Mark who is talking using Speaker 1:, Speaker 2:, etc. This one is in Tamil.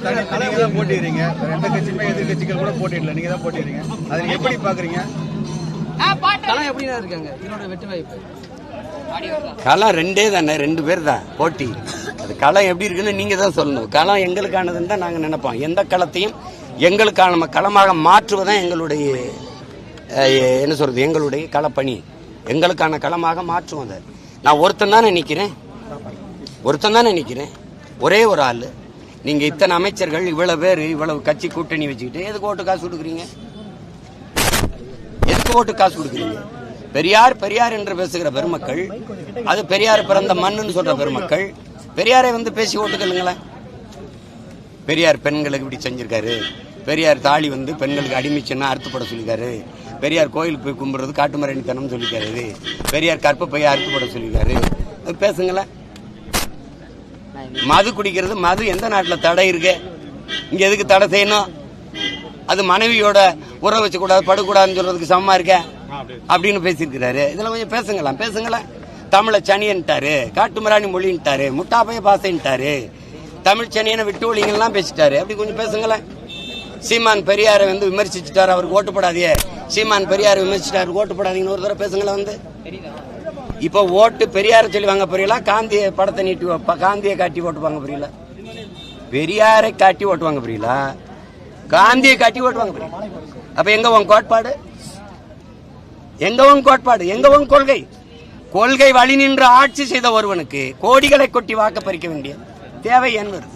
Speaker 1: நீங்க தான் போட்டிடுறீங்க, எந்த கட்சியுமே எதிர்கட்சிகள் கூட போட்டிடல, நீங்க தான் போட்டிடுறீங்க. அதை எப்படி பாக்குறீங்க?
Speaker 2: களம் எப்படிதான் இருக்காங்க இதனோட வெற்றி வாய்ப்பு?
Speaker 3: களம் ரெண்டே தானே, 2 பேர் தான் போட்டி. அது களம் எப்படி இருக்குன்னு நீங்க தான் சொல்லணும். களம் எங்களுக்கானதுன்னு தான் நாங்க நினைப்போம். எந்த களத்தையும் எங்களுக்கான களமாக மாற்றுவதான் எங்களுடைய என்ன சொல்றது, எங்களுடைய களப்பணி. எங்களுக்கான களமாக மாற்றுவோம். அதை நான் ஒருத்தன் தானே நிக்கிறேன், ஒரே ஒரு ஆளு. நீங்க இத்தனை அமைச்சர்கள், இவ்வளவு பேர், இவ்வளவு கட்சி கூட்டணி வச்சுக்கிட்டு எதுக்கு ஓட்டு காசு கொடுக்குறீங்க? பெரியார் என்று பேசுகிற பெருமக்கள், அது பெரியார் பிறந்த மண்ணுன்னு சொல்ற பெருமக்கள், பெரியாரை வந்து பேசி ஓட்டுக்கலுங்களேன். பெரியார் பெண்களுக்கு இப்படி செஞ்சிருக்காரு, பெரியார் தாலி வந்து பெண்களுக்கு அடிமைச்சுன்னா அறுத்துப்பட சொல்லிருக்காரு, பெரியார் கோயிலுக்கு போய் கும்பிடுறது காட்டுமரணித்தனம் சொல்லிக்காரு, பெரியார் கற்பப்பையை அறுத்துப்பட சொல்லிருக்காரு, பேசுங்களேன். மது குடிக்கிறது, மது எந்த நாட்டில் தடை இருக்கு? இங்க எதுக்கு தடை செய்யணும்? அது மனைவியோட உறவு வச்சு கூடாது, படக்கூடாதுன்னு சொல்றதுக்கு சமமா இருக்க அப்படின்னு பேசியிருக்கிறாரு. இதுல கொஞ்சம் பேசுங்களேன். தமிழை சனியன்ட்டாரு, காட்டுமிராணி மொழின்ட்டாரு, முட்டாப்பைய பாசைன்ட்டாரு, தமிழ் சனியனை விட்டு ஒழிங்கெல்லாம் பேசிட்டாரு. அப்படி கொஞ்சம் பேசுங்களேன். சீமான் பெரியாரை வந்து விமர்சிச்சுட்டாரு, அவருக்கு ஓட்டு போடாதே. சீமான் பெரியாரை விமர்சிச்சுட்டாரு, ஓட்டு போடாதீங்கன்னு ஒரு தடவை பேசுங்களேன். வந்து இப்ப ஓட்டு பெரியாரை சொல்லி வாங்க புரியல, காந்திய படத்தை நீட்டி காந்தியை காட்டி ஓட்டு வாங்க புரியல, பெரியாரை காட்டி ஓட்டு வாங்க புரியல, காந்தியை காட்டி ஓட்டு வாங்க புரியல. அப்ப எங்க உன் கோட்பாடு, எங்க உன் கொள்கை வழி நின்று ஆட்சி செய்த ஒருவனுக்கு கோடிகளை கொட்டி வாக்க பறிக்க வேண்டிய தேவை என்பது